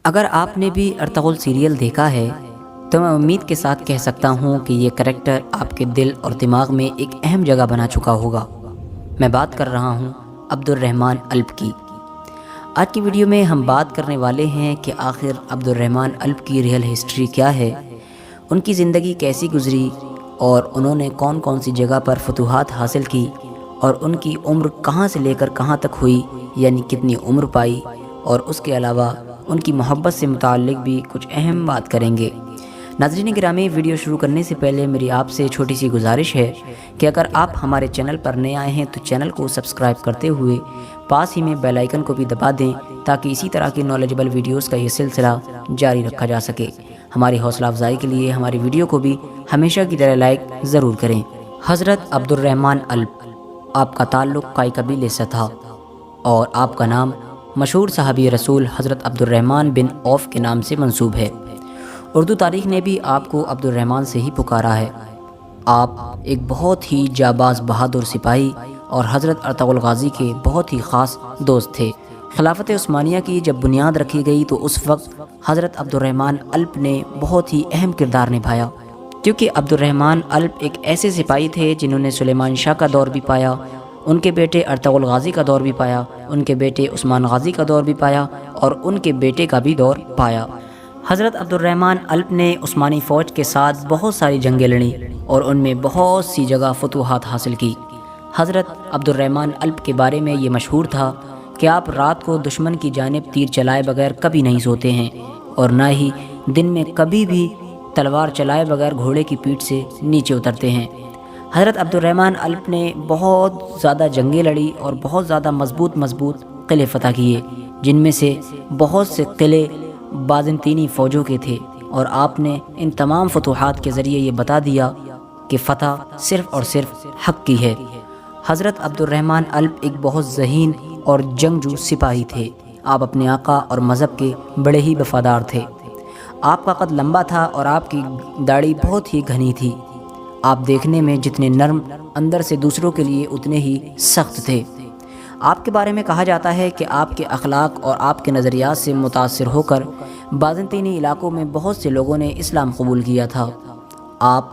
اگر آپ نے بھی ارطغرل سیریل دیکھا ہے تو میں امید کے ساتھ کہہ سکتا ہوں کہ یہ کریکٹر آپ کے دل اور دماغ میں ایک اہم جگہ بنا چکا ہوگا۔ میں بات کر رہا ہوں عبد الرحمن الپ کی۔ آج کی ویڈیو میں ہم بات کرنے والے ہیں کہ آخر عبد الرحمن الپ کی ریئل ہسٹری کیا ہے، ان کی زندگی کیسی گزری اور انہوں نے کون کون سی جگہ پر فتوحات حاصل کی، اور ان کی عمر کہاں سے لے کر کہاں تک ہوئی، یعنی کتنی عمر پائی، اور اس کے علاوہ ان کی محبت سے متعلق بھی کچھ اہم بات کریں گے۔ ناظرین گرامی، ویڈیو شروع کرنے سے پہلے میری آپ سے چھوٹی سی گزارش ہے کہ اگر آپ ہمارے چینل پر نئے آئے ہیں تو چینل کو سبسکرائب کرتے ہوئے پاس ہی میں بیل آئیکن کو بھی دبا دیں تاکہ اسی طرح کی نالجبل ویڈیوز کا یہ سلسلہ جاری رکھا جا سکے۔ ہماری حوصلہ افزائی کے لیے ہماری ویڈیو کو بھی ہمیشہ کی طرح لائک ضرور کریں۔ حضرت عبد الرحمن الپ، آپ کا تعلق قائی قبیلے سے تھا اور آپ کا نام مشہور صحابی رسول حضرت عبد الرحمن بن عوف کے نام سے منسوب ہے۔ اردو تاریخ نے بھی آپ کو عبد الرحمن سے ہی پکارا ہے۔ آپ ایک بہت ہی جانباز بہادر سپاہی اور حضرت ارطغرل غازی کے بہت ہی خاص دوست تھے۔ خلافت عثمانیہ کی جب بنیاد رکھی گئی تو اس وقت حضرت عبد الرحمن الپ نے بہت ہی اہم کردار نبھایا، کیونکہ عبد الرحمن الپ ایک ایسے سپاہی تھے جنہوں نے سلیمان شاہ کا دور بھی پایا، ان کے بیٹے ارطغرل غازی کا دور بھی پایا، ان کے بیٹے عثمان غازی کا دور بھی پایا اور ان کے بیٹے کا بھی دور پایا۔ حضرت عبد الرحمن الپ نے عثمانی فوج کے ساتھ بہت ساری جنگیں لڑیں اور ان میں بہت سی جگہ فتوحات حاصل کی۔ حضرت عبد الرحمن الپ کے بارے میں یہ مشہور تھا کہ آپ رات کو دشمن کی جانب تیر چلائے بغیر کبھی نہیں سوتے ہیں اور نہ ہی دن میں کبھی بھی تلوار چلائے بغیر گھوڑے کی پیٹھ سے نیچے اترتے ہیں۔ حضرت عبد الرحمن الپ نے بہت زیادہ جنگیں لڑی اور بہت زیادہ مضبوط قلعے فتح کیے، جن میں سے بہت سے قلعے بازنطینی فوجوں کے تھے، اور آپ نے ان تمام فتوحات کے ذریعے یہ بتا دیا کہ فتح صرف اور صرف حق کی ہے۔ حضرت عبد الرحمن الپ ایک بہت ذہین اور جنگجو سپاہی تھے۔ آپ اپنے آقا اور مذہب کے بڑے ہی وفادار تھے۔ آپ کا قد لمبا تھا اور آپ کی داڑھی بہت ہی گھنی تھی۔ آپ دیکھنے میں جتنے نرم، اندر سے دوسروں کے لیے اتنے ہی سخت تھے۔ آپ کے بارے میں کہا جاتا ہے کہ آپ کے اخلاق اور آپ کے نظریات سے متاثر ہو کر بازنطینی علاقوں میں بہت سے لوگوں نے اسلام قبول کیا تھا۔ آپ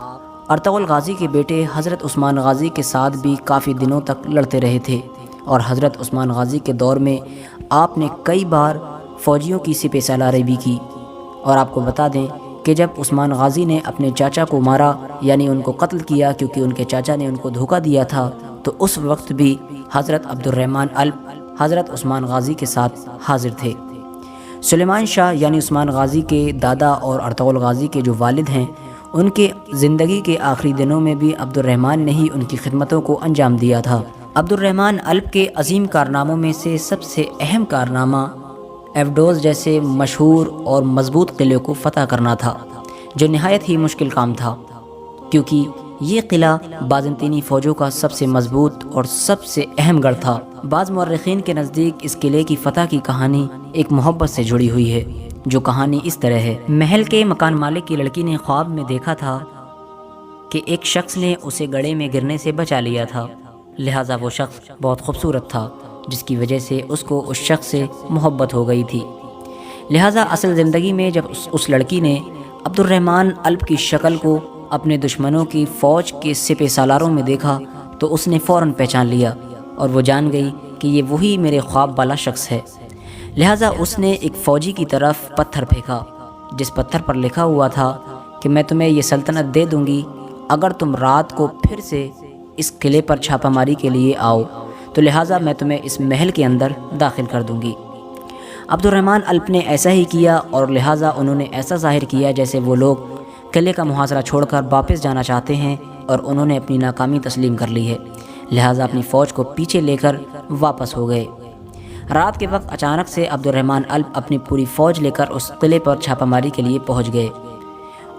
ارطغرل غازی کے بیٹے حضرت عثمان غازی کے ساتھ بھی کافی دنوں تک لڑتے رہے تھے، اور حضرت عثمان غازی کے دور میں آپ نے کئی بار فوجیوں کی سپہ سالاری بھی کی۔ اور آپ کو بتا دیں کہ جب عثمان غازی نے اپنے چاچا کو مارا، یعنی ان کو قتل کیا کیونکہ ان کے چاچا نے ان کو دھوکہ دیا تھا، تو اس وقت بھی حضرت عبد الرحمن الپ حضرت عثمان غازی کے ساتھ حاضر تھے۔ سلیمان شاہ یعنی عثمان غازی کے دادا اور ارطغرل غازی کے جو والد ہیں، ان کے زندگی کے آخری دنوں میں بھی عبد الرحمن نے ہی ان کی خدمتوں کو انجام دیا تھا۔ عبد الرحمن الپ کے عظیم کارناموں میں سے سب سے اہم کارنامہ ایوڈوز جیسے مشہور اور مضبوط قلعے کو فتح کرنا تھا، جو نہایت ہی مشکل کام تھا، کیونکہ یہ قلعہ بازنطینی فوجوں کا سب سے مضبوط اور سب سے اہم گڑھ تھا۔ بعض مورخین کے نزدیک اس قلعے کی فتح کی کہانی ایک محبت سے جڑی ہوئی ہے، جو کہانی اس طرح ہے۔ محل کے مکان مالک کی لڑکی نے خواب میں دیکھا تھا کہ ایک شخص نے اسے گڑھے میں گرنے سے بچا لیا تھا، لہٰذا وہ شخص بہت خوبصورت تھا، جس کی وجہ سے اس کو اس شخص سے محبت ہو گئی تھی۔ لہٰذا اصل زندگی میں جب اس لڑکی نے عبد الرحمن الپ کی شکل کو اپنے دشمنوں کی فوج کے سپہ سالاروں میں دیکھا تو اس نے فوراً پہچان لیا اور وہ جان گئی کہ یہ وہی میرے خواب والا شخص ہے۔ لہٰذا اس نے ایک فوجی کی طرف پتھر پھینکا، جس پتھر پر لکھا ہوا تھا کہ میں تمہیں یہ سلطنت دے دوں گی اگر تم رات کو پھر سے اس قلعے پر چھاپہ ماری کے لیے آؤ، تو لہٰذا میں تمہیں اس محل کے اندر داخل کر دوں گی۔ عبد الرحمن الپ نے ایسا ہی کیا، اور لہٰذا انہوں نے ایسا ظاہر کیا جیسے وہ لوگ قلعے کا محاصرہ چھوڑ کر واپس جانا چاہتے ہیں، اور انہوں نے اپنی ناکامی تسلیم کر لی ہے، لہٰذا اپنی فوج کو پیچھے لے کر واپس ہو گئے۔ رات کے وقت اچانک سے عبد الرحمن الپ اپنی پوری فوج لے کر اس قلعے پر چھاپہ ماری کے لیے پہنچ گئے۔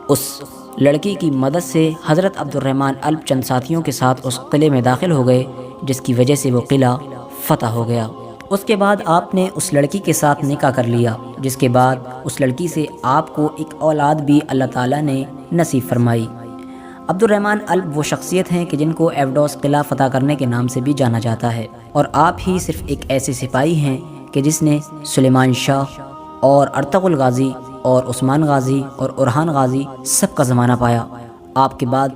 اس لڑکی کی مدد سے حضرت عبد الرحمن الپ چند ساتھیوں کے ساتھ اس قلعے میں داخل ہو گئے، جس کی وجہ سے وہ قلعہ فتح ہو گیا۔ اس کے بعد آپ نے اس لڑکی کے ساتھ نکاح کر لیا، جس کے بعد اس لڑکی سے آپ کو ایک اولاد بھی اللہ تعالیٰ نے نصیب فرمائی۔ عبد الرحمن الپ وہ شخصیت ہیں کہ جن کو ایوڈوز قلعہ فتح کرنے کے نام سے بھی جانا جاتا ہے، اور آپ ہی صرف ایک ایسے سپاہی ہیں کہ جس نے سلیمان شاہ اور ارطغرل غازی اور عثمان غازی اور اورحان غازی سب کا زمانہ پایا۔ آپ کے بعد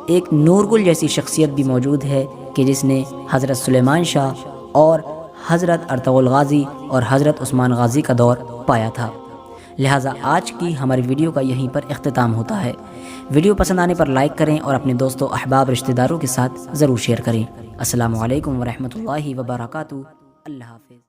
ایک نورگل جیسی شخصیت بھی موجود ہے کہ جس نے حضرت سلیمان شاہ اور حضرت ارطغرل غازی اور حضرت عثمان غازی کا دور پایا تھا۔ لہٰذا آج کی ہماری ویڈیو کا یہیں پر اختتام ہوتا ہے۔ ویڈیو پسند آنے پر لائک کریں اور اپنے دوستوں، احباب، رشتہ داروں کے ساتھ ضرور شیئر کریں۔ السلام علیکم ورحمۃ اللہ وبرکاتہ۔ اللہ حافظ۔